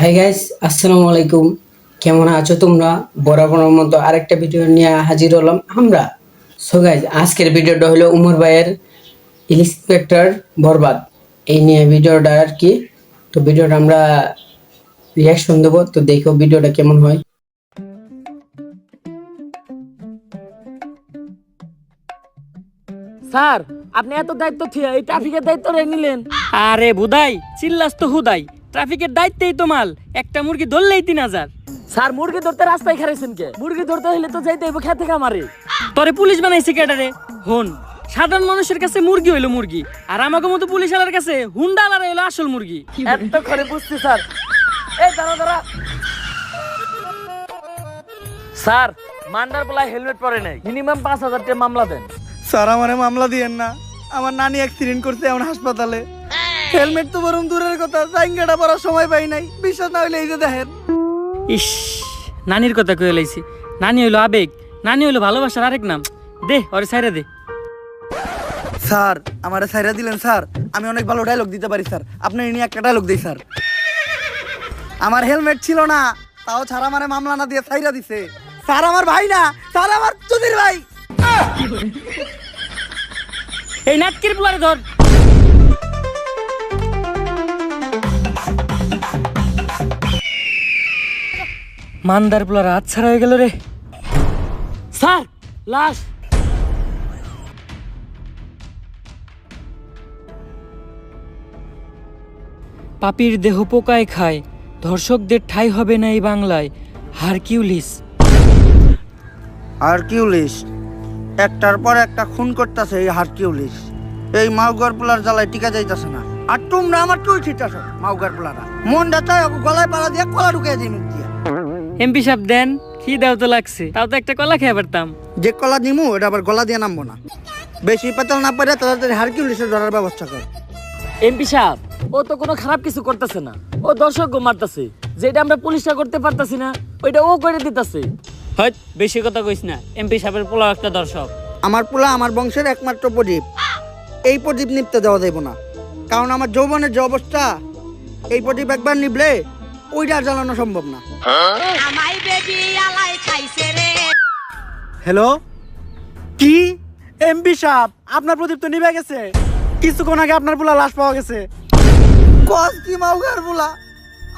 Hi guys, আসসালামু আলাইকুম। কেমন আছো তোমরা? বরাবরের মতো আরেকটা ভিডিও নিয়ে হাজির হলাম আমরা। সো গাইস, আজকের ভিডিওটা হলো উমর ভাইয়ের ইন্সপেক্টর বরবাদ এই নিয়ে ভিডিওটা আর কি। তো ভিডিওটা আমরা রিয়াকশন দেবো, তো দেখো ভিডিওটা কেমন হয়। স্যার, আপনি এত দায়িত্ব থিয়া এই ট্রাফিকের দায়িত্ব নিলেন? আরে বুদাই, চিল্লাস তো হুদাই। ট্রাফিকের দায়িত্বই তো মাল। একটা মুরগি ধরলেই 3000। স্যার, মুরগি ধরতে রাস্তায় খারাইছেন কে? মুরগি ধরতে হইলে তো যাইতে হইব খেতে খামারে। তোরে পুলিশ বানাইছে কেডারে? হন, সাধারণ মানুষের কাছে মুরগি হইলো মুরগি, আর আমাকে মতো পুলিশ আলার কাছে হুন্ডা আলার হইলো আসল মুরগি। এত করে বুঝছি স্যার। এই দাঁড়া দাঁড়া। স্যার, মান্ডার বলা হেলমেট পরে নাই, মিনিমাম 5000 টাকা মামলা দেন। স্যার আমারে মামলা দিয়েন না, আমার নানি অ্যাক্সিডেন্ট করছে এখন হাসপাতালে। হেলমেট তো বরং দূরের কথা, জাইঙ্গাটা পরার সময় পাই নাই। বিশ্বাস না হইলে এই যে দেখেন। ইস, নানির কথা কয়ে লাইছি। নানি হইলো আবেগ, নানি হইলো ভালোবাসার আরেক নাম। দে ওরে সাইরা দে। স্যার আমারে ছাইরা দিলেন স্যার, আমি অনেক ভালো ডায়লগ দিতে পারি স্যার। আপনি নিয়ে একটা ডায়লগ দিই স্যার। আমার হেলমেট ছিল না, তাও ছাড়া আমারে মামলা না দিয়ে ছাইরা দিছে। স্যার আমার ভাই না, স্যার আমার চুদির ভাই। এই নাটকির পুলারে ধর। মান্দার পুলার হাত ছাড়া হয়ে গেল রে। স্যার, লাশ। পাপির দেহ পোকায় খায়, ধর্ষকদের ঠাঁই হবে না এই বাংলায়। হারকিউলিস। হারকিউলিস একটার পর একটা খুন করতেছে। এই হারকিউলিস এই মাউগার পোলার জ্বালায় টিকা যাইতেছে না। আর তোমরা আমার তুই ছিটাছ মাউগার পোলারা। মনটা চাই গলায় পাড়া দিয়ে কলা ঢুকে দিই মুখ দিয়ে। এমপি সাহেব দেন, কি দাও তো লাগছে, তাও তো একটা কলা খেয়ে পারতাম। যে কলা দিমু এটা আবার গলা দিয়ে নামবো না। বেশি পেতাল না পারে তাড়াতাড়ি হারকিউলিসের ধরার ব্যবস্থা কর। এমপি সাহেব, ও তো কোনো খারাপ কিছু করতেছে না, ও দর্শক মারতেছে। যেটা আমরা পুলিশটা করতে পারতাছি না, ওইটা ও করে দিতেছে। হয় বেশি কথা কইস না, এমপি সাহেবের পোলা একটা দর্শক। আমার পোলা আমার বংশের একমাত্র প্রদীপ। এই প্রদীপ নিপতে দেওয়া যাইব না, কারণ আমার যৌবনের যে অবস্থা, এই প্রদীপ একবার নিবলে ওইটা আর জ্বালানো সম্ভব না। হ্যালো, কি এমপি সাহেব, আপনার প্রদীপ তো নিভে গেছে। কিছুক্ষণ আগে আপনার পোলা লাশ পাওয়া গেছে। কস কি মাউগার পোলা,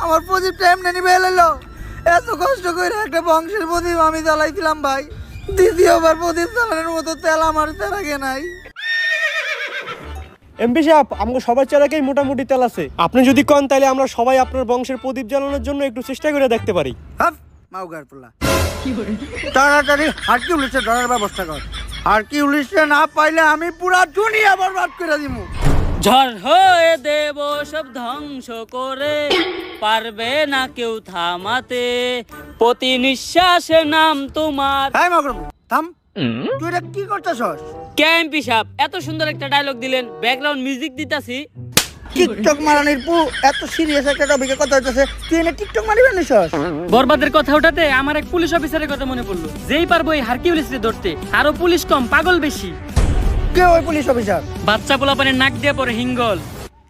আমার প্রদীপটা এমনি নিভে এলো। এত কষ্ট করে একটা বংশের প্রদীপ আমি জ্বালাইছিলাম ভাই। দ্বিতীয়বার প্রদীপ জ্বালানোর মতো তেল আমার তেলাগে নাই। এমপি সাহেব, আমাকে সবার চালাকেই মোটামুটি তেল আছে। আপনি যদি কন তাহলে আমরা সবাই আপনার বংশের প্রদীপ জ্বালানোর জন্য একটু চেষ্টা করে দেখতে পারি। হাফ মাউগার পোলা, তাড়াতাড়ি হারকিউলিসে ধরার ব্যবস্থা কর। হারকিউলিসে না পাইলে আমি পুরা দুনিয়া বরবাদ করে দিমু। ঝড় হয়ে দেব সব ধ্বংস করে, পারবে না কেউ থামাতে, প্রতি নিঃশ্বাসে নাম তোমার। হ্যাঁ মাউগার পোলা, থাম। তুই এটা কি করতেছস? কে এমপি সাহেব, এত সুন্দর একটা ডায়লগ দিলেন, ব্যাকগ্রাউন্ড মিউজিক দিতাছি। টিকটক মারানির পু, এত সিরিয়াস একটা টপিকে কথা হইতেছে, তুই এনে টিকটক মারিবে নিছস? বরবাদের কথা ওঠাতে আমার এক পুলিশ অফিসারের কথা মনে পড়লো। যেই পারবো এই হারকিউলিসকে ধরতে, আরো পুলিশ কম, পাগল বেশি। কে ওই পুলিশ অফিসার? বাচ্চা পোলাপানের নাক দিয়ে পরে হিঙ্গল।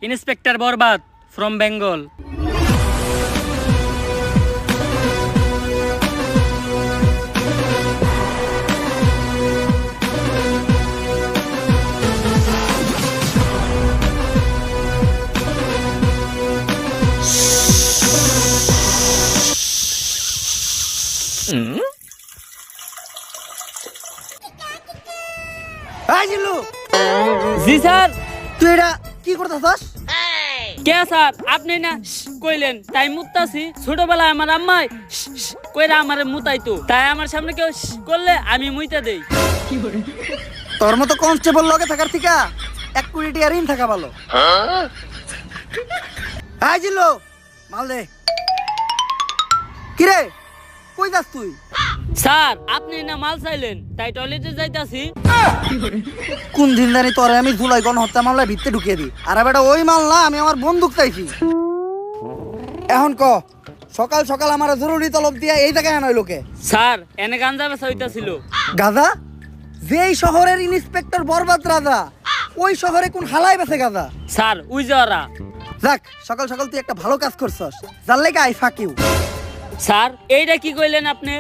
Inspector Barbad from Bengal. এই জিল্লু, জি স্যার। তুই এটা কি করতেছস? কে স্যার, আপনি না কইলেন তাই মুতাছি। ছোটবেলায় আমার আম্মাই কইরা আমারে মুতাইতো, তাই আমার সামনে কেউ করলে আমি মুইতা দেই। তোর মতো কনস্টেবল লগে থাকার থেকে এক কোটি টাকা ঋণ থাকা ভালো। এই জিল্লু, মাল দে। কিরে কই যাস তুই? স্যার, আপনি না মাল চাইলেন, তাই টয়লেটে যাইতাছি। কোন দিন জানি তোরে আমি জুলাই গণহত্যা মামলায় ভিতরে ঢুকিয়ে দিই। আর বেটা ওই মাল না, আমি আমার বন্দুক চাইছি। এখন ক, সকাল সকাল আমার জরুরি তলব দিয়া এই জায়গায় আনাই লোকে। স্যার, এনে গাঞ্জা বেচা হইতাছিল। গাজা? যেই শহরের ইন্সপেক্টর বরবাদ রাজা, ওই শহরে কোন হালাই বেছে গাজা? Sir, we যাওয়ারা। দেখ সকাল সকাল তুই একটা ভালো কাজ করছস, যার লেগে আই ফাক ইউ। স্যার এইটা কি কইলেন আপনি?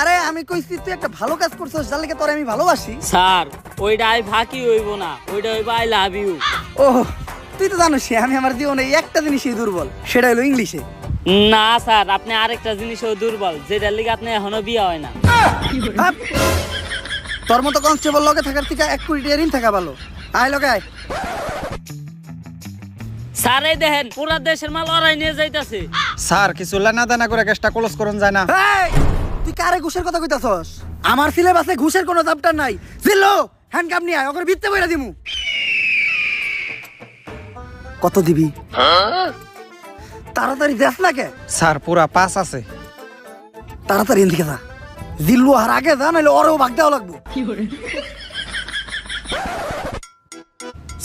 আরে আমি কইছি তুই একটা ভালো কাজ করছস, যার লেগে তোরে আমি ভালোবাসি। স্যার ওইটা আই ফাঁকি হইব না, ওইটা হইব আই লাভ ইউ। ও তুই তো জানিস আমি আমার জীবনে এই একটা জিনিসই দুর্বল, সেটা হলো ইংলিশে। না স্যার, আপনি আরেকটা জিনিসও দুর্বল, যেটার লিগে আপনি এখনো বিয়ে হয় না। হাপ! তোর মতো কনস্টেবল লগে থাকার থেকে 1 কোটি টাকা ঋণ থাকা ভালো। আয় লগে আয়। স্যার এই দেখেন পুরা দেশের মাল ওরাই নিয়ে যাইতাছে। স্যার কিছু লেনা দেনা করে কেসটা ক্লোজ করুন যায় না? এই, তুই কারে ঘুষের কথা কইতাছস? আমার সিলেবাসে ঘুষের কোনো চ্যাপ্টার নাই। জিল্লো হ্যান্ডকাপ নিয়ে আয়, ওকে ভিত্তে বইরা দিমু। কত দিবি? তাড়াতাড়ি দেখ না কে? স্যার পুরা 5 আছে। তাড়াতাড়ি এদিকে যা। জিল্লু আর আগে যা, নাহলে ওরেও ভাগ দেওয়া লাগবো।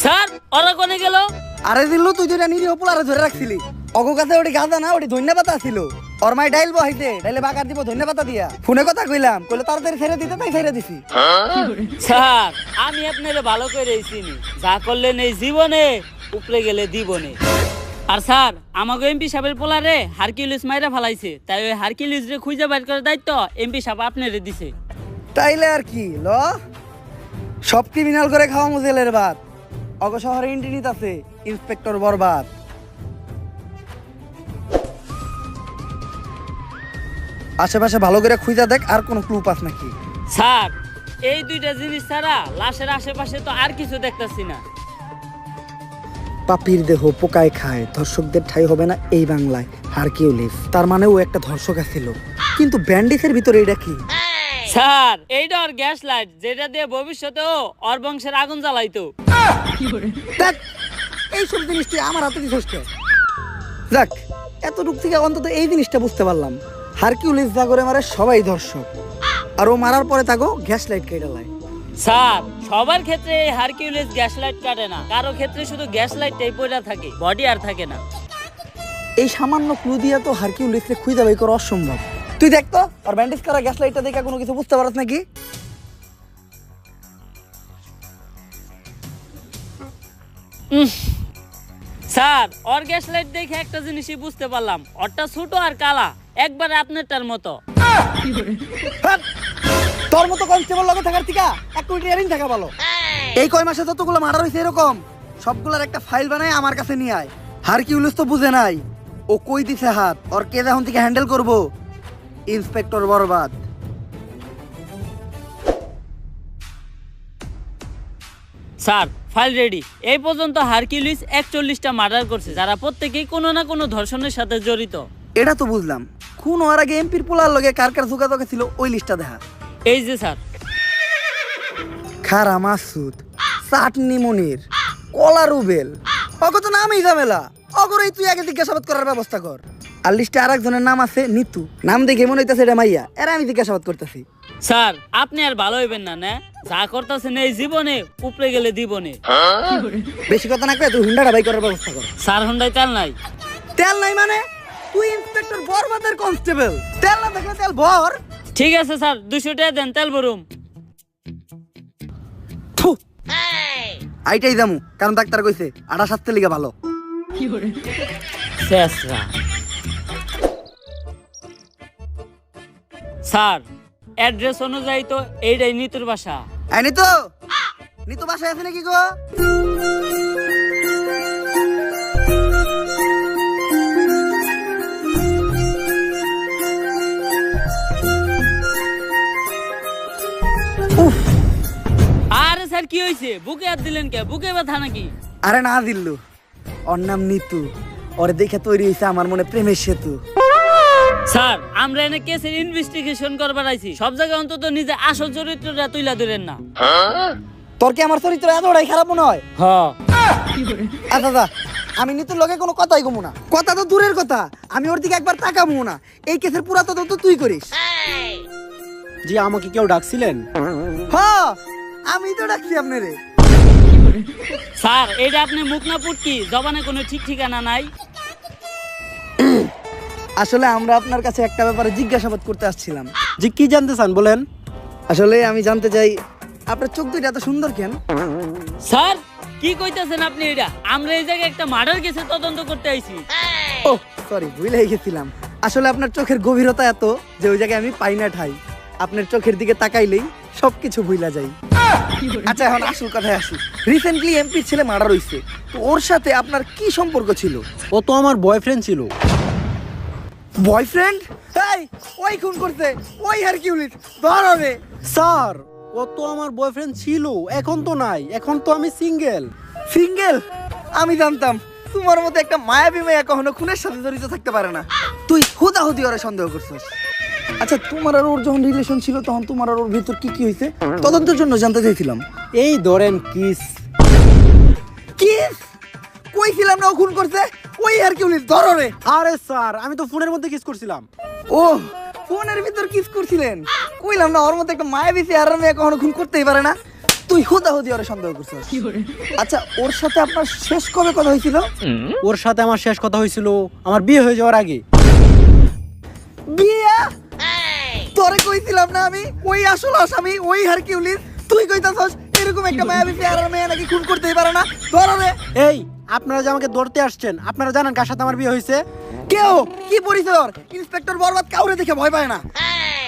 স্যার ওরা কোনে গেল? আরে জিল্লু তুই যেটা নিরীহ পোলারে ধরে রাখছিলি, অগো কাছে ওটি গাঁদা না, ওটি ধন্যা পাতা ছিল। ওর মাই ডাইল বহাইতে, ডাইলে বাগার দিব ধন্যা পাতা দিয়া। ফোনে কথা কইলাম, কইলে তাড়াতাড়ি ছেড়ে দিতে, তাই ছেড়ে দিছি। স্যার আমি আপনারে ভালো করে চিনি, যা করলেন এই জীবনে উপরে গেলে দিবনে। আর স্যার আমাকে এমপি সাহেবের পোলারে হারকিউলিস মাইরা ফালাইছে, তাই ওই হারকিউলিস রে খুঁজে বের করার দায়িত্ব এমপি সাহেব আপনারে দিছে। তাইলে আর কি ল, সব ক্রিমিনাল করে খাওয়া মুজেলের ভাত। অগ শহরে ইন্টিনিত আছে ইন্সপেক্টর বরবাদ। আশেপাশে ভালো করে খুঁজা দেখ, আর কোনো ক্লু পাস নাকি। স্যার এই দুইটা জিনিস ছাড়া লাশের আশেপাশে তো আর কিছু দেখতাছি না। পাপির দেহ পোকায় খায়, ধর্ষকদের ঠাঁই হবে না এই বাংলায়। হারকিউলিস তার মানে ও একটা ধর্ষক ছিল, কিন্তু ব্যান্ডিসের ভিতরে এটা কি? স্যার এইটা ওর গ্যাস লাইট, যেটা দিয়ে ভবিষ্যতেও ওর বংশের আগুন জ্বালাইতো। দেখ এইসব জিনিস তুই আমার হাতে দিছস কে? যাক এতটুক থেকে অন্তত এই জিনিসটা বুঝতে পারলাম, হারকিউলিস যা করে মারে সবাই ধর্ষক, আর ও মারার পরে তাকে গ্যাস লাইট কেটে লাই। স্যার সবার ক্ষেত্রে এই হারকিউলিস গ্যাস লাইট কাটে না, কারো ক্ষেত্রে শুধু গ্যাস লাইটটাই পড়ে থাকে, বডি আর থাকে না। এই সামান্য ক্লু দিয়া তো হারকিউলিসকে খুঁজে বাই করা অসম্ভব। তুই দেখ তো আর ব্যান্ডেজ করা গ্যাস লাইটটা দেখে কোনো কিছু বুঝতে পারছ নাকি? স্যার ওর গ্যাস লাইট দেখে একটা জিনিসই বুঝতে পারলাম, ওরটা ছোট আর কালা, একবারে আপনারটার মতো। হাট! তোর মতো কনস্টেবল লগে থাকার থেকে 1 কোটি টাকা ঋণ থাকা ভালো। এই কয় মাসে যতগুলো মার্ডার হয়েছে এরকম সবগুলোর একটা ফাইল বানায় আমার কাছে নিয়ে আয়। হারকিউলিস তো বুঝে নাই ও কই দিছে হাত, ওর কে এখন থেকে হ্যান্ডেল করবো? Inspector Barbad. Sir file ready. এই পর্যন্ত হারকিউলিস 41টা মার্ডার করছে, যারা প্রত্যেকেই কোনো না কোনো ধর্ষণের সাথে জড়িত। এটা তো বুঝলাম, খুন হওয়ার আগে এমপির পোলার লগে কার কার যোগাযোগ ছিল ওই লিস্টটা দেখা। এই যে স্যার, খারা মাসুদ, চাটনি মনির, কলা রুবেল, অগো তো নামই ঝামেলা। অগরেই তুই আগে জিজ্ঞাসাবাদ করার ব্যবস্থা কর। আর লিস্টে আর একজনের নাম আছে নিতু, নাম দেখে মনে হইতেছে এটা মাইয়া, এরা আমি জিজ্ঞাসাবাদ করতেছি। স্যার আপনি আর ভালো হইবেন না, না যা করতেছেন এই জীবনে উপরে গেলে দিবনে। বেশি কথা না কয়ে তুই হুন্ডাটা বাই করার ব্যবস্থা কর। স্যার হন্ডায় তেল নাই। তেল নাই মানে? তুই ইন্সপেক্টর বরবাদের কনস্টেবল, তেল না থাকলে তেল ভর। ঠিক আছে স্যার 200 টাকা দেন, তেল ভরুম। থু, আইটাই যামু, কারণ ডাক্তার কইছে আটা সাততে লিগা ভালো। শেষরা। স্যার অ্যাড্রেস অনুযায়ী তো এইটাই নিতুর বাসা। এই নিতু, নিতু বাসায় আছে নাকি গো? আরে স্যার কি হয়েছে, বুকে হাত দিলেন কে? বুকে ব্যথা নাকি? আরে না দিল্লু, ওর নাম নিতু, ওর দেখে তৈরি হয়েছে আমার মনে প্রেমের সেতু। স্যার আমরা এনে কেসের ইনভেস্টিগেশন করবার আইছি, সব জায়গায় অন্তত নিজে আসল চরিত্রটা তুইলা ধরেন না। তোর কি আমার চরিত্র এতটাই খারাপ মনে হয়? হ্যাঁ। আচ্ছা আচ্ছা, আমি নিতুর লগে কোনো কথাই কমু না। কথা তো দূরের কথা, আমি ওর দিকে একবার তাকাবো না। এই কেসের পুরা তদন্ত তুই করিস। জি আমাকে কেউ ডাকছিলেন? হ্যাঁ আমি তো ডাকছি আপনারে। স্যার এটা আপনি মুখ না পুটকি, জবানে কোনো ঠিক ঠিকানা নাই। আসলে আমরা আপনার কাছে একটা ব্যাপারে জিজ্ঞাসাবাদ করতে আসছিলাম। জি কি জানতে চান বলেন? আসলে আমি জানতে চাই আপনার চোখ দুইটা এত সুন্দর কেন? স্যার কি কইতাছেন আপনি এটা? আমরা এই জায়গায় একটা মার্ডার কেসে তদন্ত করতে আইছি। ও সরি, ভুলে গেছিলাম। আসলে আপনার চোখের গভীরতা এত যে ওই জায়গায় আমি পাই না ঠাই। আপনার চোখের দিকে তাকাইলেই সবকিছু ভুলা যাই। আচ্ছা, এখন আসল কথায় আসি। রিসেন্টলি এমপির ছেলে মার্ডার হইছে, তো ওর সাথে আপনার কি সম্পর্ক ছিল? ও তো আমার বয়ফ্রেন্ড ছিল। বয়ফ্রেন্ড? এই, ওই খুন করছে, ওই হারকিউলিস, ধর হবে। স্যার, ও তো আমার বয়ফ্রেন্ড ছিল, এখন তো নাই, এখন তো আমি সিঙ্গেল। সিঙ্গেল? আমি জানতাম তোমার মতো একটা মায়াবী মেয়ে কখনো খুনের সাথে জড়িত থাকতে পারে না। তুই হুদাহুদি ওরে সন্দেহ করছিস। আচ্ছা, তোমার আর ওর যখন রিলেশন ছিল তখন তোমার আর ওর ভিতর কি কি হয়েছে তদন্তের জন্য জানতে চাইছিলাম। এই ধরেন কিস। কিস? কইছিলাম না ও খুন করছে, ওই হারকিউলিস, ধর রে। আরে স্যার, আমি তো ফোনের মধ্যে কিস করছিলাম। ও, ফোনের ভিতর কিস করছিলেন? কইলাম না ওর মতো একটা মায়াবী চেহারার মেয়ে কখনো খুন করতেই পারে না। তুই হুদাহুদি ওরে সন্দেহ করছিস। আচ্ছা, ওর সাথে আপনার শেষ কবে কথা হয়েছিল? ওর সাথে আমার শেষ কথা হয়েছিল আমার বিয়ে হয়ে যাওয়ার আগে। বিয়া? তোরে কইছিলাম না আমি ওই আসল আসামি, ওই হারকিউলিস। তুই কইতাছস এরকম একটা মায়াবী চেহারার মেয়ে নাকি খুন করতেই পারে না? ধর রে। এই, আপনারা যে আমাকে ধরতে আসছেন, আপনারা জানেন কার সাথে আমার বিয়ে হয়েছে? কেউ কি পরিচয় ওর? ইন্সপেক্টর বরবাদ কাউরে দেখে ভয় পায় না।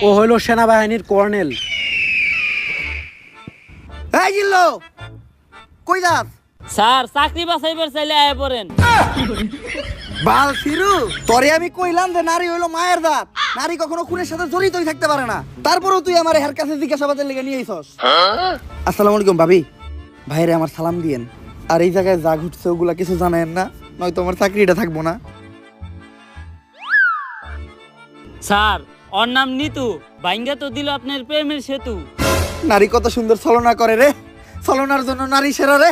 ও হলো সেনাবাহিনীর কর্নেল। এই জিল্লো, কই যাস? স্যার, চাকরি বাছাইবার চাইলে আয় পড়েন। বাল ফিরু, তোরে আমি কইলাম যে নারী হইলো মায়ের জাত, নারী কখনো খুনের সাথে জড়িতই থাকতে পারে না। তারপরেও তুই আমার হের কাছে জিজ্ঞাসাবাদের লেগে নিয়ে আইছস। আসসালামু আলাইকুম ভাবি, ভাইরে আমার সালাম দিয়েন। আর এই জায়গায় যা ঘুরছে ওগুলা কিছু জানেন না, নয়তো আমার চাকরিটা থাকবো না। স্যার, ওর নাম নিতু, বাইঙ্গা তো দিল আপনার প্রেমের সেতু। নারী কত সুন্দর ছলনা করে রে, ছলনার জন্য নারী সেরা রে।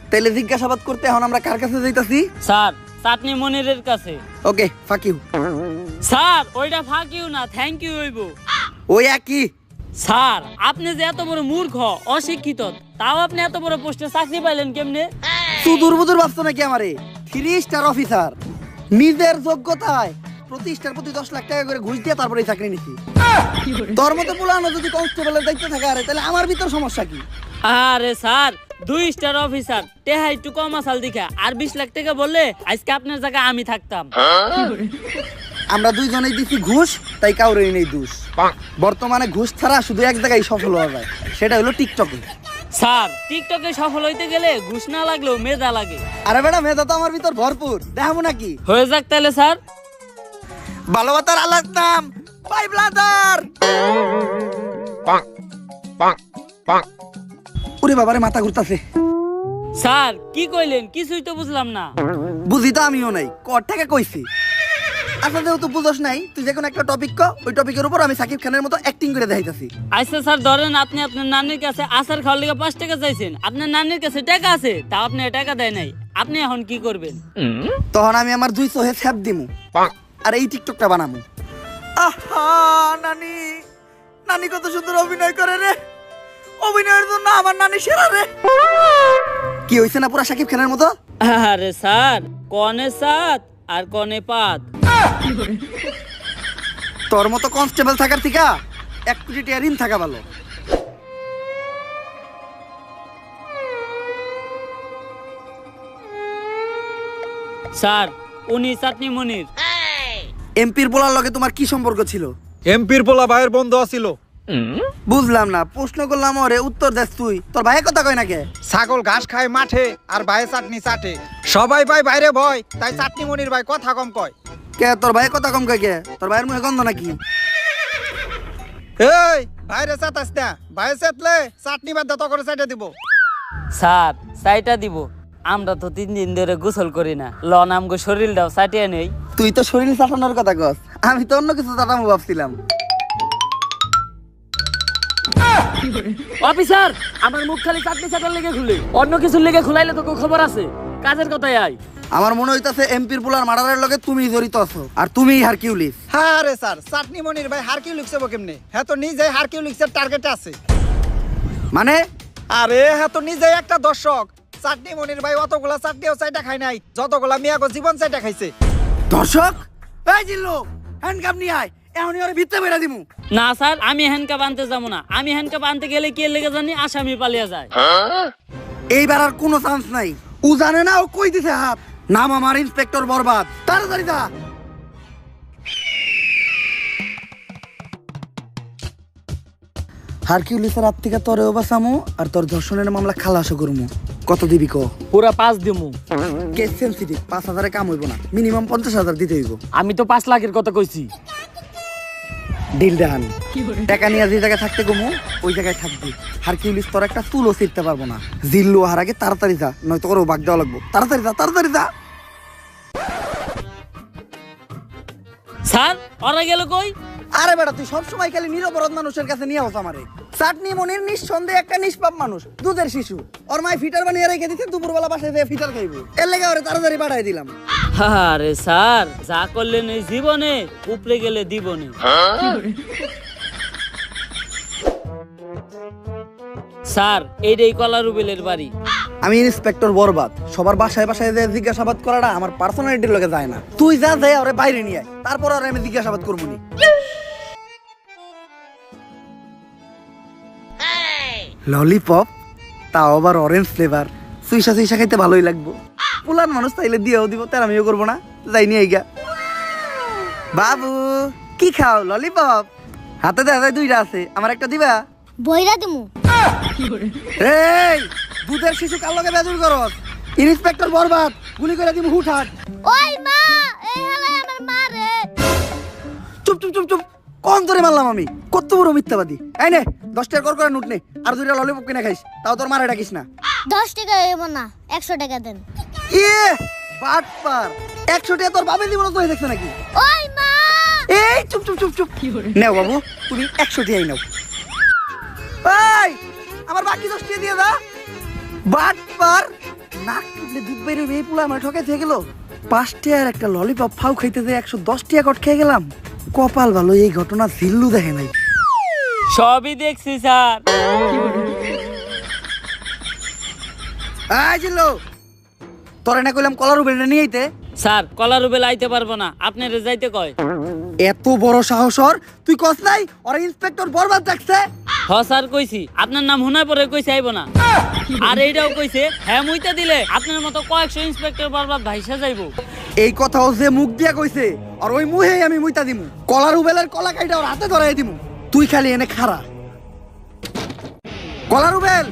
তাইলে জিজ্ঞাসাবাদ করতে এখন আমরা কার কাছে যাইতাছি? স্যার, চাটনি মনিরের কাছে। ওকে, ফাক ইউ। স্যার, ওইটা ফাঁকিও না, থ্যাংক ইউ হইব। ওই একই। স্যার, আপনি যে এত বড় মূর্খ, অশিক্ষিত, তাও আপনি এত বড় পোস্টে চাকরি পাইলেন কেমনে? তুই দুর্বুদুর ভাবছো নাকি আমারে? 3 স্টার অফিসার, নিজের যোগ্যতায় প্রতি স্টার প্রতি 10 লাখ টাকা করে ঘুষ দিয়ে তারপরে চাকরি নিছি। তোর মতো পুলানো যদি কনস্টেবলের দায়িত্ব থাকে আরে, তাহলে আমার ভিতর সমস্যা কি? আরে স্যার, 2 স্টার অফিসার, টেহা একটু কম আসাল দেখা, আর 20 লাখ টাকা বললে আজকে আপনার জায়গায় আমি থাকতাম। আমরা দুইজনেই দিছি ঘুষ, তাই কাউরেই নেই দোষ। বর্তমানে ঘুষ ছাড়া শুধু এক জায়গায় সফল হওয়া যায়, সেটা হলো টিকটকে। স্যার, টিকটকে সফল হইতে গেলে ঘুষ না লাগলেও মেধা লাগে। আরে বেটা, মেধা তো আমার ভিতর ভরপুর, দেখাবো নাকি? হয়ে যাক তাহলে স্যার। ভালোবাসার আলাদ নাম পাই ব্লাদার। ওরে বাবারে, মাথা ঘুরতাছে। স্যার, কি কইলেন? কিছুই তো বুঝলাম না। বুঝি তো আমিও নাই, কর থেকে কইছি। আচ্ছা, যেহেতু বুঝোস নাই, তুই যে কোনো একটা টপিক ক, ওই টপিকের উপর আমি সাকিব খানের মতো অ্যাক্টিং করে দেখাইতাছি। আচ্ছা স্যার, ধরেন আপনি আপনার নানির কাছে আচার খাওয়ার লেগে 5 টাকা চাইছেন, আপনার নানির কাছে টাকা আছে, তা আপনি টাকা দেয় নাই, আপনি এখন কি করবেন? তখন আমি আমার 2 চোহে ছ্যাপ দিমু আর এই টিকটকটা বানামু। আহা, নানি, নানি কত সুন্দর অভিনয় করে রে। অভিনয়ের জন্য আমার নানি সেরা রে। কি হইছে না পুরা সাকিব খানের মতো? আরে স্যার, কনে সাত আর কনে পাত। তোর মতো কনস্টেবল থাকার থেকে 1 কোটি টাকা ঋণ থাকা ভালো। স্যার, উনি চাটনি মনির। এমপির বলার লগে তোমার কি সম্পর্ক ছিল? এমপির পোলা ভাইয়ের বন্ধু আছিল। বুঝলাম না, প্রশ্ন করলাম ওরে, উত্তর দেস তুই। তোর ভাইয়ের কথা কয় না কে? ছাগল ঘাস খায় মাঠে আর ভাইয়ে চাটনি চাটে। সবাই ভাই বাইরে ভয়, তাই চাটনি মনির ভাই কথা কম কয়। কে তোর ভাইয়ের কথা কম কয় কে? তোর ভাইয়ের মুখে গন্ধ নাকি? এই ভাইরে চাটাস না, ভাইয়ে চাটলে চাটনি বাদ দত করে চাটে দিব। স্যার, চাইটা দিব। আমরা তো 3 দিন ধরে গোসল করি না, লন আমগো শরীরটাও চাটিয়ে নেই। তুই তো শরীর চাটানোর কথা কস, আমি তো অন্য কিছু চাটামো ভাবছিলাম। অফিসার, আমার মুখ খালি চাটনি চাটার লেগে খুলে, অন্য কিছুর লেগে খুলাইলে তো খবর আছে। কাজের কথাই আয়। আমার মনে হইতাছে এমপির পোলার মার্ডারের লগে তুমি জড়িত আছো, আর তুমিই হারকিউলিস। হ্যাঁ রে স্যার, চাটনি মনির ভাই হারকিউলিক্স হবো কেমনে? হ্যাঁ তো নিজে হারকিউলিক্সের টার্গেটে আছে। মানে? আরে হ্যাঁ তো নিজে একটা দর্শক। চাটনি মনির ভাই অতগুলা চাটনিও চাইটা খায় নাই যতগুলা মিয়াগো জীবন চাইটা খাইছে। দর্শক? এই জিল্লু, হ্যান্ডকাপ নিয়ে আয়। এখনই ওরে ভিতরে বেড়া দিমু। না স্যার, আমি হ্যান্ডকাপ আনতে যাবো না। আমি হ্যান্ডকাপ আনতে গেলে কে লেগে জানি আসামি পালিয়ে যায়। এইবার আর কোনো চান্স নাই। ও জানে না ও কই দিছে হাত। নাম আমার ইন্সপেক্টর বরবাদ। তাড়াতাড়ি যা। হারকিউলিসের হাত থেকে তোরেও বাঁচামু আর তোর ধর্ষণের মামলা খালাসও করমু। কত দিবি ক? পুরা 5 দিমু। কেস সেন্সিটিভ, 5,000 কাম হইব না, মিনিমাম 50,000 দিতে হইব। আমি তো 5 লাখের কথা কইছি। ডিল দেখান। টাকা নিয়ে যে জায়গায় থাকতে গমু ওই জায়গায় থাকবি। হারকিউলিস তোর একটা চুলও ছিঁড়তে পারবো না। জিল্লু হার আগে তাড়াতাড়ি যা, নয়তো ওরও ভাগ দেওয়া লাগবো। তাড়াতাড়ি যা, তাড়াতাড়ি যা। স্যার, ওরা গেল কই? আরে বেটা, তুই সবসময় খালি নিরপরাধ মানুষের কাছে নিয়ে আস আমারে। চাটনি মনির নিঃসন্দেহে একটা নিষ্পাপ মানুষ, দুধের শিশু। ওর মায় ফিটার বানিয়ে রেখে দিতে, দুপুরবেলা বাসায় যেয়ে ফিটার খাইবো। এর লেগে ওরে তাড়াতাড়ি পাঠাই দিলাম। আরে স্যার, যা করলেন এই জীবনে উপরে গেলে দিবনে। স্যার, এইটাই কলা রুবেলের বাড়ি। আমি ইন্সপেক্টর বরবাদ। সবার বাসায় বাসায় যে জিজ্ঞাসাবাদ করাটা আমার পার্সোনালিটির লগে যায় না। তুই যা যাই ওরে বাইরে নিয়ে আয়, তারপর আর আমি জিজ্ঞাসাবাদ করবো নি। ললিপপ, তাও আবার অরেঞ্জ ফ্লেভার। সুইসা সুইসা খাইতে ভালোই লাগবো। পুলান মানুষ তাইলে দিয়েও দিব, তার আমিও করবো না। যাই নিয়ে গা। বাবু কি খাও? ললিপপ। হাতে দেখা যায় 2টা আছে, আমার একটা দিবা? বইরা দিমু। এই দুধের শিশু কার লগে বেজুর করস? ইন্সপেক্টর বরবাদ, গুলি করে দিমু হুটহাট। ওই মা, এই হালাই আমার মা রে। চুপ চুপ চুপ চুপ। কোন ধরে মারলাম আমি? কত বড় মিথ্যাবাদী। এই নে 10 টাকা কর করে নোট নে, আর 2টা ললিপপ কিনে খাইস। তাও তোর মারে ডাকিস না। 10 টাকা হইব না, 100 টাকা দেন। ইয়ে বাটপার। 100 টাকা তোর বাবা দিব না তো, দেখছ নাকি? ওই মা। এই চুপ চুপ চুপ চুপ। নাও বাবু, তুমি 100 টাকাই নাও। এই আমার বাকি 10 টাকা দিয়ে দা। বাটপার। নাক টুটলে দুধ বাইরে এই পুলা আমার ঠকে থেকে গেল। 5 টাকার একটা ললিপপ ফাউ খাইতে যে 110 টাকা কট খেয়ে গেলাম। কপাল ভালো, এই ঘটনা জিল্লু দেখে নাই। সবই দেখছি স্যার। এই জিল্লু, তোরে না কইলাম কলার উপরে নিয়ে আইতে? স্যার, কলা রুবেল আইতে পারবো না, আপনারে যাইতে কয়। এত বড় সাহস ওর? তুই কস নাই ওরা ইন্সপেক্টর বরবাদ ডাকছে? হ স্যার, কইছি। আপনার নাম হুনার পরে কইছে আইব না। আর এইটাও কইছে হ্যাঁ মুইতে দিলে আপনার মতো কয়েকশো ইন্সপেক্টর বরবাদ ভাইসা যাইবো। এই কথাও যে মুখ দিয়া কইছে, আর ওই মুহেই আমি মুইতা দিমু। কলার উবেলের কলা কাইটা ওর হাতে ধরাই দিমু। তুই খালি এনে খাড়া। কলার উবেল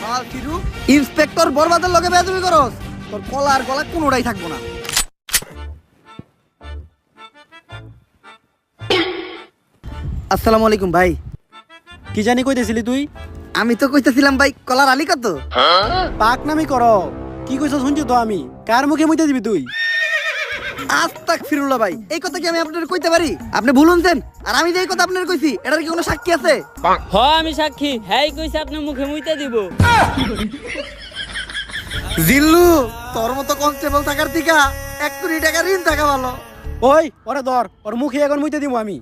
বাল ফিরু, ইন্সপেক্টর বরবাদের লগে বেয়াদবি করস, তোর কলা আর গলা কোনোটাই থাকবো না। আসসালামু আলাইকুম ভাই। কি জানি কইতেছিলি তুই? আমি তো কইতেছিলাম ভাই, কলার আলি কত? পাক নামি করো। কি কইছস শুনছি তো আমি। কার মুখে মুইতে দিবি তুই? আস্তাক ফিরুল্লাহ ভাই, এই কথা কি আমি আপনাদের কইতে পারি? আপনি ভুলুনছেন, আর আমি যে এই কথা আপনাদের কইছি এটার কি কোনো সাক্ষী আছে? হ, আমি সাক্ষী। হ্যাঁ কইছে আপনার মুখে মুইতে দিব। জিল্লু, তোর মতো কনস্টেবল থাকার থেকে 1 কোটি টাকা ঋণ থাকা ভালো। ওই ওরে ধর, ওর মুখে এখন মুইতে দিব আমি।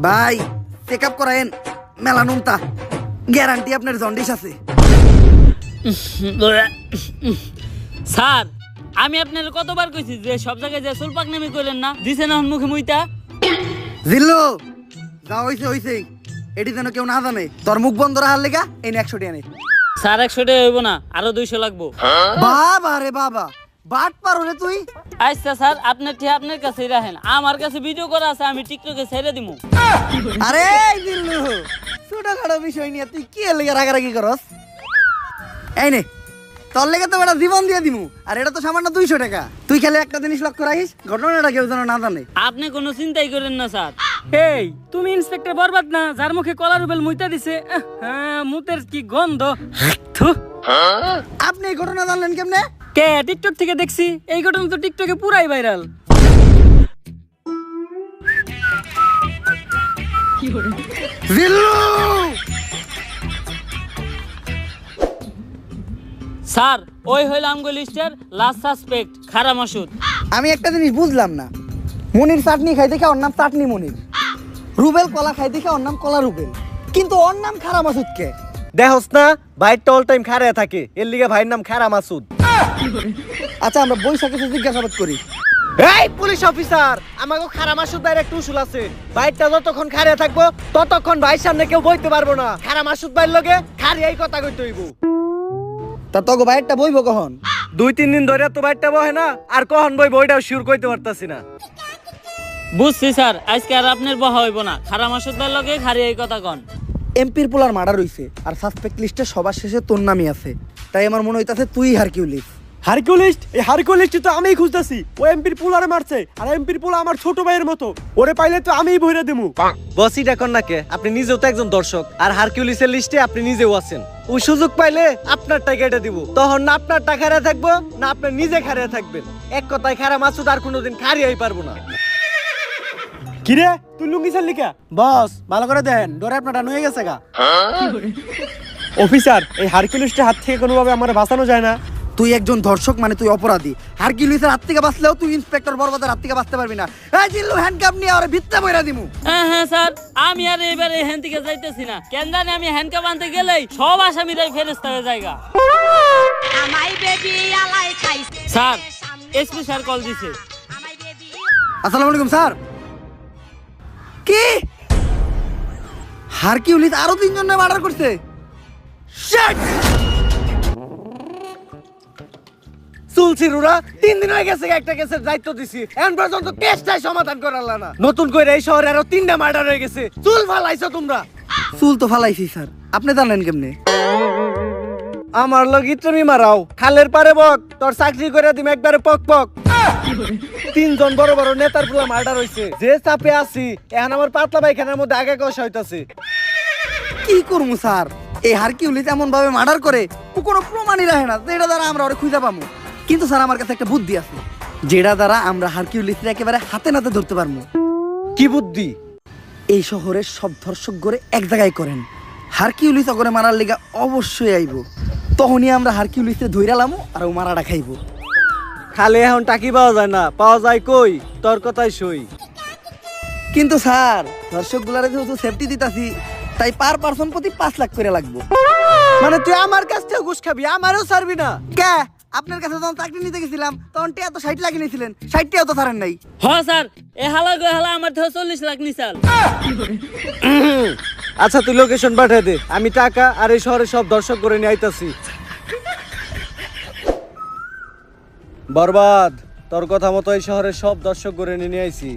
ভাই চেক আপ করায়েন, মেলানুনতা গ্যারান্টি আপনার জন্ডিস আছে। স্যার, আমি আপনার কতবার কইছি যে সব জায়গায় যে সুলপাক নামি কইলেন না, দিছেন এখন মুখে মুইতা। জিল্লু যা হইছে হইছে, এটি যেন কেউ না জানে। তোর মুখ বন্ধ রাখার লেগা এই 100 টাকা নে। স্যার, 100 টাকা হইব না, আরো 200 লাগবো। বাবা রে বাবা, বাট পারো রে তুই। আচ্ছা স্যার, আপনার ঠিক আপনার কাছেই রাখেন। আমার কাছে ভিডিও করা আছে, আমি টিকটকে ছেড়ে দিমু। আরে জিল্লু, ছোটখাটো বিষয় নিয়ে তুই কি এর লেগে রাগারাগি করস? এই নে তোর লেগে তো একটা জীবন দিয়ে দিমু, আর এটা তো সামান্য 200 টাকা। তুই খালি একটা জিনিস লক্ষ্য রাখিস, ঘটনাটা কেউ যেন না জানে। আপনি কোনো চিন্তাই করেন না স্যার। এই তুমি ইন্সপেক্টর বরবাদ না, যার মুখে কলা রুবেল মুইতা দিছে? হ্যাঁ, মুতের কি গন্ধ। থু। আপনি এই ঘটনা জানলেন কেমনে? কে? টিকটক থেকে দেখছি। এই ঘটনা তো টিকটকে পুরাই ভাইরাল। জিল্লু স্যার, ওই হইল আমগো লিস্টের লাস্ট সাসপেক্ট, খারা মাসুদ। আমি একটা জিনিস বুঝলাম না। মনির চাটনি খাই দেখে ওর নাম চাটনি মনির, রুবেল কলা খাই দেখে ওর নাম কলা রুবেল, কিন্তু ওর নাম খারা মাসুদ কে? দেখোস না ভাইটা অল টাইম খাড়া থাকে, এর লিগে ভাইয়ের নাম খারা মাসুদ। আচ্ছা আমরা বৈশাখে জিজ্ঞাসাবাদ করি। এই পুলিশ অফিসার, আমাকে খারা মাসুদ ভাইয়ের একটা উসুল আছে, ভাইটা যতক্ষণ খাড়া থাকবো ততক্ষণ ভাইয়ের সামনে কেউ বইতে পারবো না। খারা মাসুদ ভাইয়ের লগে খাড়িয়াই কথা কইতে হইব। তা তোকে বাইরটা বইব কখন? 2-3 দিন ধরে তো ভাইটা বহে না, আর কখন বই বইটাও শিওর কইতে পারতাছি না। বুঝছি স্যার, আজকে আর আপনার বহা হইব না। খারা মাসুদ ভাইয়ের লগে খারি এই কথা কন। এমপির পোলার মার্ডার হইছে আর সাসপেক্ট লিস্টে সবার শেষে তোর নামই আছে, তাই আমার মনে হইতাছে তুই হারকিউলিস। হারকিউলিস্ট? এই হারকিউলিস্ট তো আমিই খুঁজতাছি। ও এমপির পুলারে মারছে, আর এমপির পুলা আমার ছোট ভাইয়ের মতো, ওরে পাইলে তো আমিই বইরা দেবো। বসই ডাকন না কে, আপনি নিজেও তো একজন দর্শক, আর হারকিউলিসের লিস্টে আপনি নিজেও আছেন। ওই সুযোগ পাইলে আপনার টাকা এটা দিব, তখন না আপনার টাকা হারিয়ে থাকবো, না আপনি নিজে হারিয়ে থাকবেন। এক কথায় খারা মাসুদ আর কোনোদিন হারিয়েই পারবো না। কিরে তুই লুঙ্গি ছাড়লি কা? বস ভালো করে দেন, ডরে আপনারটা নুয়ে গেছে গা। অফিসার, এই হারকিউলিস্টের হাত থেকে কোনোভাবে আমার বাঁচানো যায় না? তুই একজন ধর্ষক মানে তুই অপরাধী। হারকিউলিসের হাত থেকে বাঁচলেও তুই ইন্সপেক্টর বরবাদের হাত থেকে বাঁচতে পারবি না। এই জিল্লু হ্যান্ডকাপ নিয়ে ওরে ভিতরে বইরা দিমু। হ্যাঁ হ্যাঁ স্যার, আমি আর এবারে হ্যান থেকে যাইতেছি না। কেন জানি আমি হ্যান্ডকাপ আনতে গেলেই সব আসামিরাই ফেরেস্তা হয়ে জায়গা। স্যার, এসপি স্যার কল দিছে। আসসালামু আলাইকুম স্যার। কি হারকিউলিস আরো 3 জনের মার্ডার করছে? শিট! চুলছিরুরা 3 দিন হয়ে গেছে একটা কেসের দায়িত্ব দিছি, এখন পর্যন্ত কেসটাই সমাধান করাল না। নতুন করে এই শহরে আরো 3টা মার্ডার হয়ে গেছে। চুল ফালাইছো তোমরা। চুল তো ফালাইছি স্যার, আপনি জানেন কেমনে? আমার লগ ইত্রমি মারাও, খালের পারে বক, তোর চাকরি করে দিম একবারে পক পক। 3 জন বড় বড় নেতার পুলা মার্ডার হইছে, যে চাপে আছি এখন আমার পাতলা পায়খানার মধ্যে আগে কষা হইতাছে। কি করবো স্যার, এই হারকিউলিস এমন ভাবে মার্ডার করে ও কোনো প্রমাণই রাখে না যেটা দ্বারা আমরা ওরে খুঁজে পাবো। কিন্তু স্যার আমার কাছে একটা বুদ্ধি আছে, যেটা দ্বারা আমরা হারকিউলিসকে একেবারে হাতে নাতে ধরতে পারবো। কি বুদ্ধি? এই শহরের সব ধর্ষক গড়ে এক জায়গায় করেন, হারকিউলিস অগরে মারার লিগা অবশ্যই আইব। তখনই আমরা হারকিউলিসে ধইরালামু আর ও মারাটা খাইব। খালে এখন টাকি পাওয়া যায় না, পাওয়া যায় কই? তোর কথাই সই। কিন্তু স্যার ধর্ষক গুলারে যেহেতু সেফটি দিতাছি, তাই পার পারসন প্রতি 5 লাখ করে লাগবে। মানে তুই আমার কাছ থেকে ঘুষ খাবি, আমারও ছাড়বি না? কে আপনার কাছে যখন চাকরি নিতে গেছিলাম তখন টিয়া তো 60 লাখ নিয়েছিলেন, 60 টাও তো ছাড়েন নাই। হ্যাঁ স্যার, এ হালা গো হালা আমার থেকে 40 লাখ নিছাল। আচ্ছা তুই লোকেশন পাঠিয়ে দে, আমি টাকা আর এই শহরে সব দর্শক করে নিয়ে আইতাছি। বরবাদ, তোর কথা মতো এই শহরের সব দর্শক করে নিয়ে আইছি।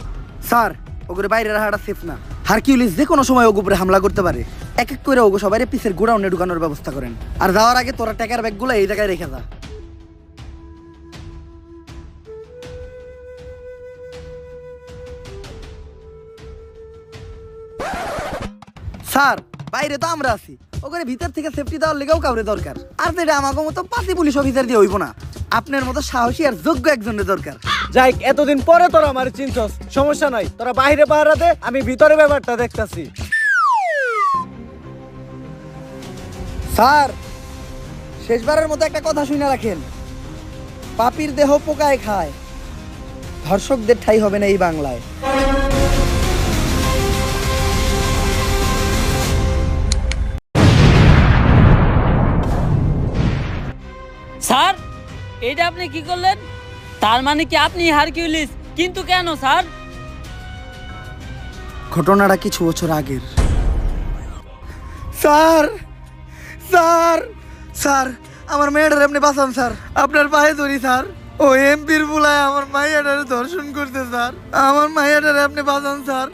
স্যার ওগুলো বাইরে রাখাটা সেফ না, হারকিউলিস যে কোনো সময় ওগুলো উপরে হামলা করতে পারে। এক এক করে ওগো সবাই পিসের গোডাউনে ঢুকানোর ব্যবস্থা করেন, আর যাওয়ার আগে তোরা টাকার ব্যাগগুলো এই জায়গায় রেখে যা। স্যার বাইরে তো আমরা আছি, ওখানে ভিতর থেকে সেফটি দেওয়ার লেগেও কাউরে দরকার। আর যেটা আমাকে মতো 5 পুলিশ অফিসার দিয়ে হইব না, আপনার মতো সাহসী আর যোগ্য একজনের দরকার। যাই, এতদিন পরে তোরা আমার চিনছস, সমস্যা নাই, তোরা বাইরে পাহারা দে, আমি ভিতরে ব্যাপারটা দেখতাছি। স্যার শেষবারের মতো একটা কথা শুনে রাখেন, পাপির দেহ পোকায় খায়, ধর্ষকদের ঠাই হবে না এই বাংলায়। স্যার, এটা আপনি কি করলেন? তার মানে কি আপনি হারকিউলিস? কিন্তু কেন স্যার? ঘটনাটা কিছু বছর আগের। স্যার স্যার স্যার আমার মেয়েটার আপনি বাঁচান স্যার, আপনার পায়ে ধরি স্যার। ও এমপির বুলায় আমার মাইয়াটারে ধর্ষণ করতে স্যার, আমার মাইয়াটারে আপনি বাঁচান স্যার।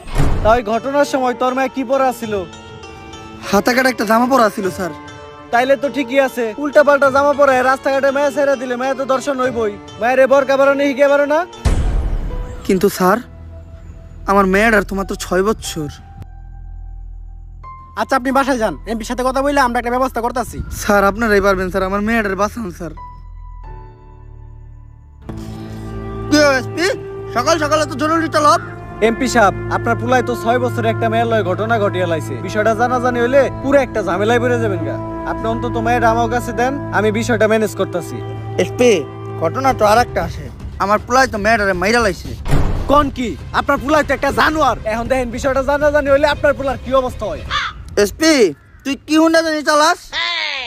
তাই ঘটনার সময় তোর মায়ে কি পরা ছিল? হাতা কাটা একটা জামা পরা ছিল স্যার। তাইলে তো ঠিকই আছে, উল্টা পাল্টা জামা পরে রাস্তাঘাটে মায়া ছেড়ে দিলে মায়া তো দর্শন হইবই। মায়ের বরকা বারো নেই হিগে বারো না? কিন্তু স্যার আমার মেয়েটার তো মাত্র 6 বছর। আচ্ছা আপনি বাসায় যান, এমপির সাথে কথা বললে আমরা একটা ব্যবস্থা করতেছি। স্যার আপনারাই পারবেন স্যার, আমার মেয়েটার বাঁচান স্যার। সকাল সকালে তো জরুরি তলব। এমপি সাহেব, আপনার পুলাই তো 6 বছরে একটা মেয়ের লয় ঘটনা ঘটিয়ে লাইছে। বিষয়টা জানাজানি হইলে পুরো একটা ঝামেলায় বেড়ে যাবেন গা। আপনি অন্তত মেয়ের আমার কাছে দেন, আমি বিষয়টা ম্যানেজ করতেছি। এসপি ঘটনা তো আর একটা আসে, আমার পোলায় তো মেয়েটারে মাইরা লাইছে। কোন কি? আপনার পুলাই তো একটা জানোয়ার। এখন দেখেন বিষয়টা জানাজানি হইলে আপনার পুলার কি অবস্থা হয়। এসপি তুই কি হুন্ডা জানি চালাস?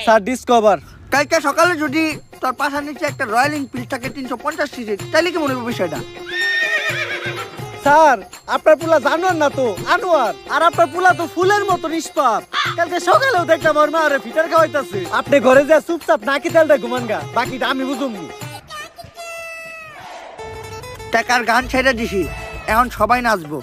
Sir discover. কালকে সকালে যদি তোর পাশার নিচে একটা রয়্যাল এনফিল্ড থাকে 350 সিসি, তাহলে কি মনে হবে বিষয়টা? স্যার আপনার পোলা জানোয়ার না তো, আনোয়ার। আর আপনার পোলা তো ফুলের মতো নিষ্পাপ। কালকে সকালেও দেখলাম ওর মা আরে ফিটার খাওয়াইতাছে। আপনি ঘরে যা চুপচাপ নাকি তেলটা ঘুমান গা, বাকিটা আমি বুঝুমনি। টাকার গান ছেড়ে দিছি, এখন সবাই নাচবো।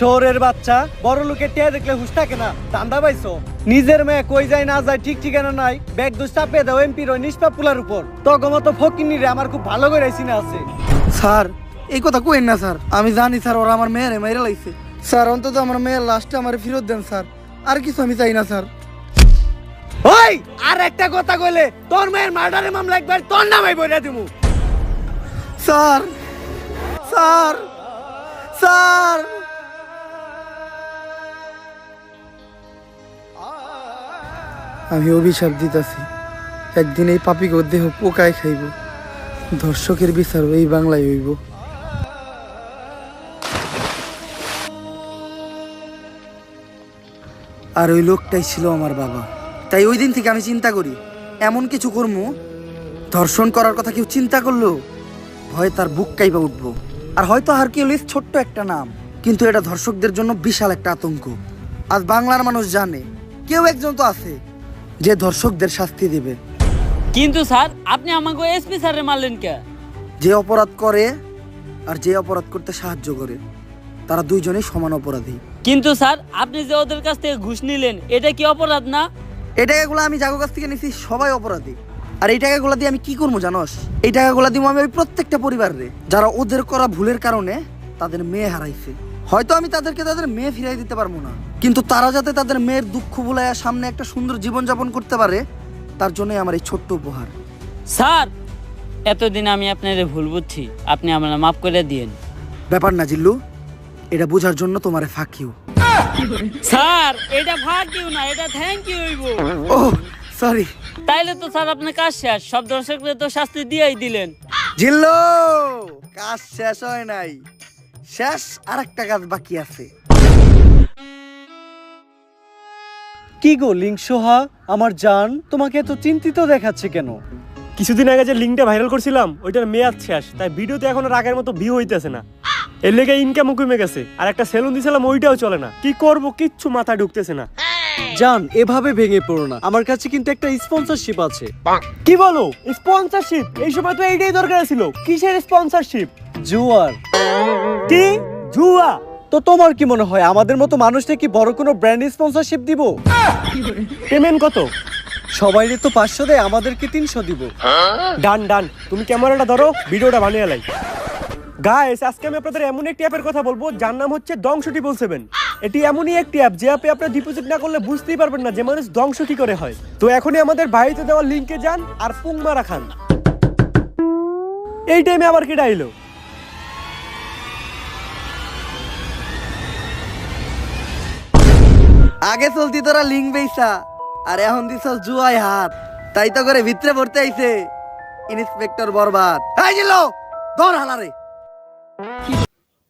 শহরের বাচ্চা, বড় লোকের টিয়া দেখলে হুশ থাকে না, দান্দা পাইছো। নিজের মেয়ে কই যায় না যায় ঠিক ঠিকানা নাই, ব্যাগ দোষ চাপিয়ে দাও এমপির ওই নিষ্পাপ পুলার উপর। তগমতো ফকিনি রে আমার খুব ভালো করে চিনা আছে। স্যার এই কথা কইেন না স্যার, আমি জানি স্যার ওরা আমার মেয়েরে মেরে লাইছে। স্যার অন্তত আমার মেয়ের লাশটা আমার ফেরত দেন স্যার, আর কিছু আমি চাই না স্যার। ওই আর একটা কথা কইলে তোর মেয়ের মার্ডারের মামলা একবার তোর নামে বইরা দিমু। স্যার স্যার স্যার আমি অভিশাপ দিতেছি, একদিন এই পাপিকে দেহ পোকায় খাইব, ধর্ষকের বিচার এই বাংলায় হইব। আর ওই লোকটাই ছিল আমার বাবা। তাই ওই দিন থেকে আমি চিন্তা করি, এমন কিছু কর্ম ধর্ষণ করার কথা কেউ চিন্তা করলো ভয় তার বুক কাইবা উঠবো। আর হয়তো হারকিউলিস ছোট্ট একটা নাম, কিন্তু এটা ধর্ষকদের জন্য বিশাল একটা আতঙ্ক। আজ বাংলার মানুষ জানে কেউ একজন তো আছে যে ধর্ষকদের শাস্তি দিবে। কিন্তু স্যার আপনি আমাকে এসপি স্যারে মারলেন কে? যে অপরাধ করে আর যে অপরাধ করতে সাহায্য করে, তারা দুইজনেই সমান অপরাধী। কিন্তু স্যার আপনি যে ওদের কাছ থেকে ঘুষ নিলেন, এটা কি অপরাধ না? এই টাকাগুলো আমি যাগো কাছ থেকে নিছি, সবাই অপরাধী। আর এই টাকাগুলো দিয়ে আমি কি করবো জানোস? এই টাকাগুলো দিব আমি ওই প্রত্যেকটা পরিবারে যারা ওদের করা ভুলের কারণে তাদের মেয়ে হারাইছে। হয়তো আমি তাদেরকে তাদের মেয়ে ফিরাই দিতে পারবো না, কিন্তু তারা যাতে তাদের মেয়ের দুঃখ ভুলাইয়া সামনে একটা সুন্দর জীবন যাপন করতে পারে, তার জন্যই আমার এই ছোট্ট উপহার। স্যার এতদিন আমি আপনার ভুল বুঝছি, আপনি আমার মাফ করে দিয়েন। ব্যাপার না জিল্লু, এটা বোঝার জন্য তোমারে ফাঁকিও। স্যার এটা ফাঁকিও না, এটা থ্যাংক ইউ হইব। ও সরি। তাইলে তো স্যার আপনার কাজ শেষ, সব দর্শকদের তো শাস্তি দিয়েই দিলেন। জিল্লু কাজ শেষ হয় নাই, শেষ আর একটা কাজ বাকি আছে। কি গো লিংসোহা আমার জান, তোমাকে এত চিন্তিত দেখাচ্ছে কেন? কিছুদিন আগে যে লিঙ্কটা ভাইরাল করছিলাম ওইটার মেয়াদ শেষ, তাই ভিডিওতে এখন আর আগের মতো ভিউ হইতেছে না। এর লেগে ইনকামও কমে গেছে, আর একটা সেলুন দিছিলাম ওইটাও চলে না। কি করব কিচ্ছু মাথায় ঢুকতেছে না। জান এভাবে ভেঙে পড়ো না, আমার কাছে কিন্তু একটা স্পন্সরশিপ আছে। কি বলো স্পন্সরশিপ? এই সময় তো এইটাই দরকার ছিল। কিসের স্পন্সরশিপ? জুয়ার। কি জুয়া? তো তোমার কি মনে হয় আমাদের মতো মানুষটা কি বড় কোনো ব্র্যান্ড স্পন্সরশিপ দিব? পেমেন্ট কত? সবাইরে তো 500 দেয়, আমাদেরকে 300 দিব। ডান ডান, তুমি ক্যামেরাটা ধরো, ভিডিওটা বানিয়ে লাই। গাইস আজকে আমি আপনাদের এমন একটি অ্যাপের কথা বলবো যার নাম হচ্ছে দংশ 777। এটি এমনই একটি অ্যাপ যে অ্যাপে আপনারা ডিপোজিট না করলে বুঝতেই পারবেন না যে মানুষ ধ্বংস কি করে হয়। তো এখনই আমাদের ভাইতে দেওয়া লিংকে যান আর পুং মারা খান। এই টাইমে আবার কি ডাইলো? আগে চলতি তোরা লিঙ্ক বেইসা, আর এখন দিছ জুয়ায় হাত, তাই তো করে ভিতরে পড়তে আইছে ইন্সপেক্টর বরবাদ। এই জিল্লু ধর হালারে।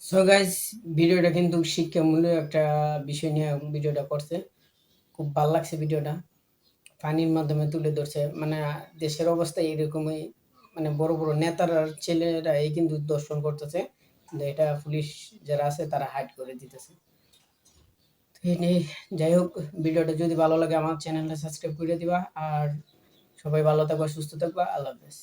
সো গাইস ভিডিওটা কিন্তু শিক্ষামূলক একটা বিষয় নিয়ে ভিডিওটা করছে, খুব ভালো লাগছে ভিডিওটা। পানির মাধ্যমে তুলে ধরছে, মানে দেশের অবস্থা এরকমই, মানে বড় বড় নেতারা ছেলেরা এই কিন্তু দর্শন করতেছে, কিন্তু এটা পুলিশ যারা আছে তারা হাইড করে দিতেছে। তো এই নিয়ে যাই হোক, ভিডিওটা যদি ভালো লাগে আমার চ্যানেলটা সাবস্ক্রাইব করে দিবা, আর সবাই ভালো থাকবা, সুস্থ থাকবা, আল্লাহ হাফেজ।